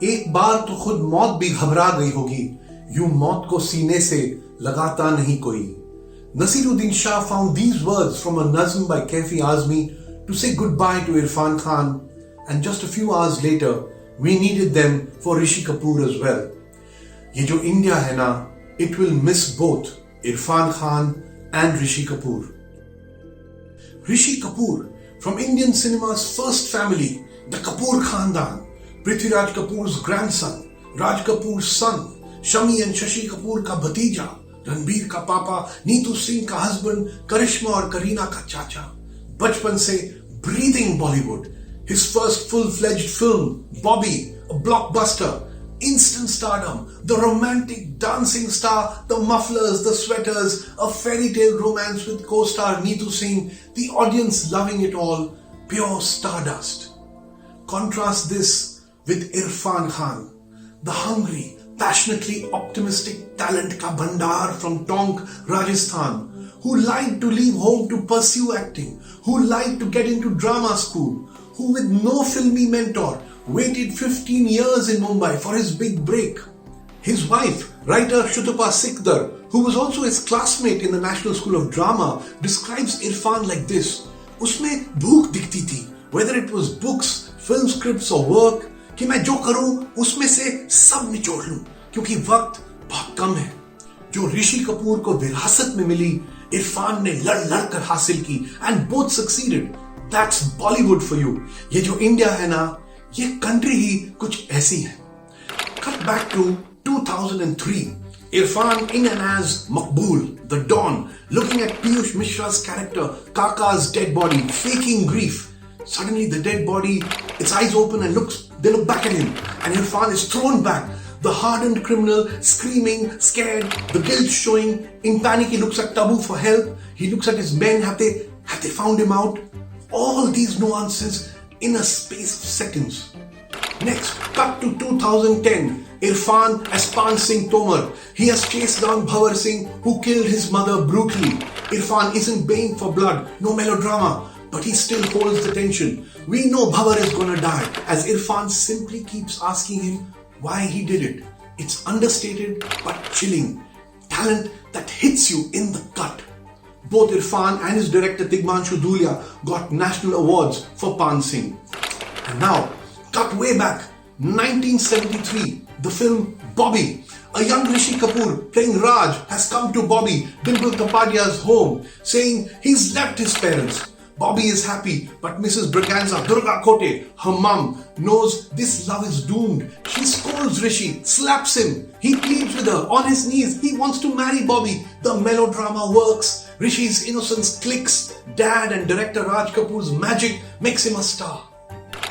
एक बार तो खुद मौत भी घबरा गई होगी, यूं मौत को सीने से लगाता नहीं कोई. Nasiruddin Shah found these words from a nazm by Kaifi Azmi to say goodbye to Irfan Khan, and just a few hours later, we needed them for Rishi Kapoor as well. ये जो India है ना, it will miss both Irfan Khan and Rishi Kapoor. Rishi Kapoor, from Indian cinema's first family, the Kapoor Khandan, Prithviraj Kapoor's grandson, Raj Kapoor's son, Shami and Shashi Kapoor का भतीजा, रणबीर का पापा, नीतू सिंह का husband, करिश्मा और करीना का चाचा. बचपन से breathing Bollywood. His first full-fledged film, Bobby, a blockbuster, instant stardom, the romantic dancing star, the mufflers, the sweaters, a fairy tale romance with co-star Neetu Singh, the audience loving it all, pure stardust. Contrast this with Irfan Khan, the hungry, passionately optimistic talent ka bandar from Tonk, Rajasthan, who liked to leave home to pursue acting, who liked to get into drama school, who with no filmy mentor waited 15 years in Mumbai for his big break. His wife, writer Shutapa Sikdar, who was also his classmate in the National School of Drama, describes Irfan like this. Usme bhook dikhti thi, whether it was books, film scripts or work, कि मैं जो करूं उसमें से सब निचोड़ लूं, क्योंकि वक्त बहुत कम है. जो ऋषि कपूर को विरासत में मिली, इरफान ने लड़ लड़ कर हासिल की, and both succeeded. That's Bollywood for you. ये जो इंडिया है ना, ये कंट्री ही कुछ ऐसी है. Cut back to 2003. Irfan in and as Maqbool, the Don, looking at Piyush Mishra's character, Kaka's dead body, faking grief. Suddenly the dead body, its eyes open and they look back at him, and Irfan is thrown back. The hardened criminal screaming, scared, the guilt showing. In panic, he looks at Tabu for help. He looks at his men. Have they found him out? All these nuances in a space of seconds. Next, cut to 2010. Irfan as Pan Singh Tomar. He has chased down Bhavar Singh, who killed his mother brutally. Irfan isn't baying for blood, no melodrama, but he still holds the tension. We know Bhavar is gonna die, as Irfan simply keeps asking him why he did it. It's understated but chilling. Talent that hits you in the gut. Both Irfan and his director Tigmanshu Dhulia got national awards for Pan Singh. And now, cut way back, 1973, the film Bobby. A young Rishi Kapoor playing Raj has come to Bobby, Dimple Kapadia's home, saying he's left his parents. Bobby is happy, but Mrs. Braganza, Durga Kote, her mum, knows this love is doomed. She scolds Rishi, slaps him. He pleads with her on his knees. He wants to marry Bobby. The melodrama works. Rishi's innocence clicks. Dad and director Raj Kapoor's magic makes him a star.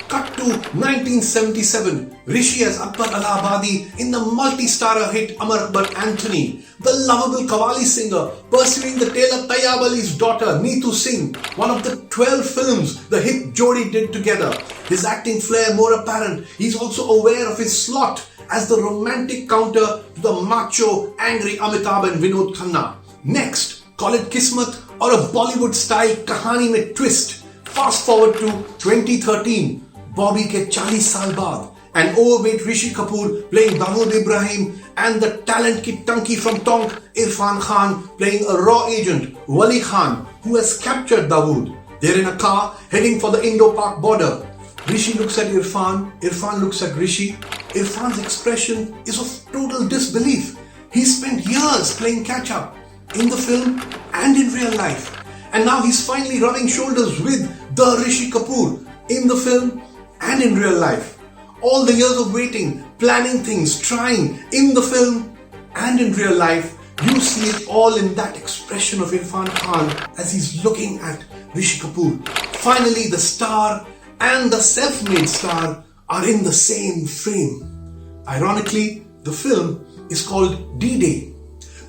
Cut to 1977. Rishi as Akbar Allahabadi in the multi-starrer hit Amar Akbar Anthony. The lovable Qawwali singer pursuing the tale of Tayyab Ali's daughter Neetu Singh. One of the 12 films the hit Jodi did together. His acting flair more apparent. He's also aware of his slot as the romantic counter to the macho, angry Amitabh and Vinod Khanna. Next, call it Kismat or a Bollywood-style Kahani mein twist. Fast forward to 2013. Bobby ke 40 saal baad, an overweight Rishi Kapoor playing Dawood Ibrahim and the talent ki Tanki from Tonk, Irfan Khan playing a raw agent, Wali Khan, who has captured Dawood. They're in a car heading for the Indo-Pak border. Rishi looks at Irfan, Irfan looks at Rishi. Irfan's expression is of total disbelief. He spent years playing catch-up in the film and in real life. And now he's finally rubbing shoulders with the Rishi Kapoor in the film and in real life. All the years of waiting, planning things, trying in the film and in real life, you see it all in that expression of Irfan Khan as he's looking at Rishi Kapoor. Finally, the star and the self-made star are in the same frame. Ironically, the film is called D-Day.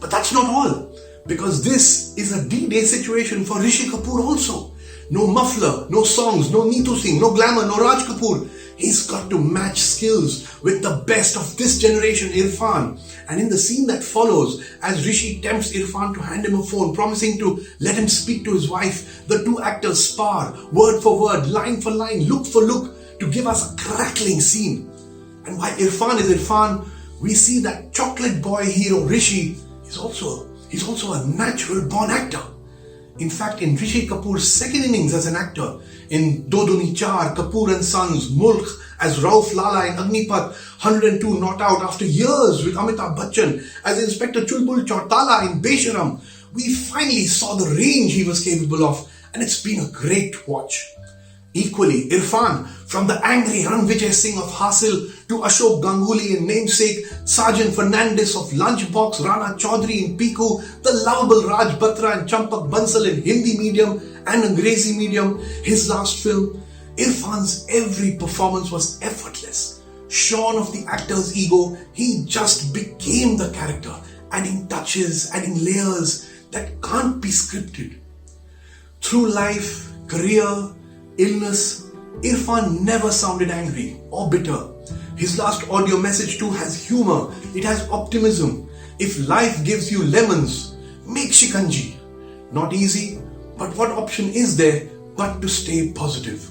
But that's not all, because this is a D-Day situation for Rishi Kapoor also. No muffler, no songs, no Neetu Singh, no glamour, no Raj Kapoor. He's got to match skills with the best of this generation, Irfan. And in the scene that follows, as Rishi tempts Irfan to hand him a phone, promising to let him speak to his wife, the two actors spar, word for word, line for line, look for look, to give us a crackling scene. And while Irfan is Irfan, we see that chocolate boy hero Rishi is also a natural born actor. In fact, in Rishi Kapoor's second innings as an actor, in Do Duni Char, Kapoor and Sons, Mulk as Rauf Lala in Agnipath, 102 not out after years with Amitabh Bachchan as Inspector Chulbul Chautala in Besharam, we finally saw the range he was capable of, and it's been a great watch. Equally, Irfan, from the angry Ranvijay Singh of Hasil to Ashok Ganguly in Namesake, Sergeant Fernandez of Lunchbox, Rana Chaudhary in Piku, the lovable Raj Batra and Champak Bansal in Hindi medium and Angrezi medium, his last film, Irfan's every performance was effortless. Shorn of the actor's ego, he just became the character, adding touches, adding layers that can't be scripted. Through life, career, illness, Irfan never sounded angry or bitter. His last audio message too has humor, it has optimism. If life gives you lemons, make shikanji. Not easy, but what option is there but to stay positive?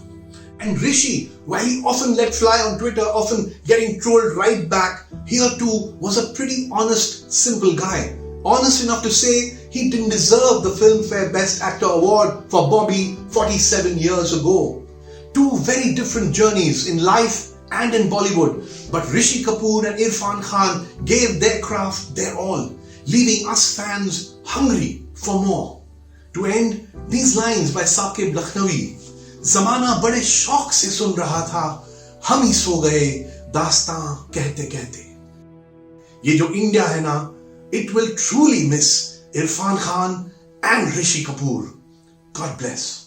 And Rishi, while he often let fly on Twitter, often getting trolled right back, here too was a pretty honest, simple guy. Honest enough to say he didn't deserve the Filmfare Best Actor Award for Bobby 47 years ago. Two very different journeys in life and in Bollywood, but Rishi Kapoor and Irfan Khan gave their craft their all, leaving us fans hungry for more. To end, these lines by Saqib Lakhnawi. Zamana bade शौक से सुन रहा था, हम ही सो गए दास्तां कहते कहते. ये जो इंडिया है ना, it will truly miss Irfan Khan and Rishi Kapoor. God bless.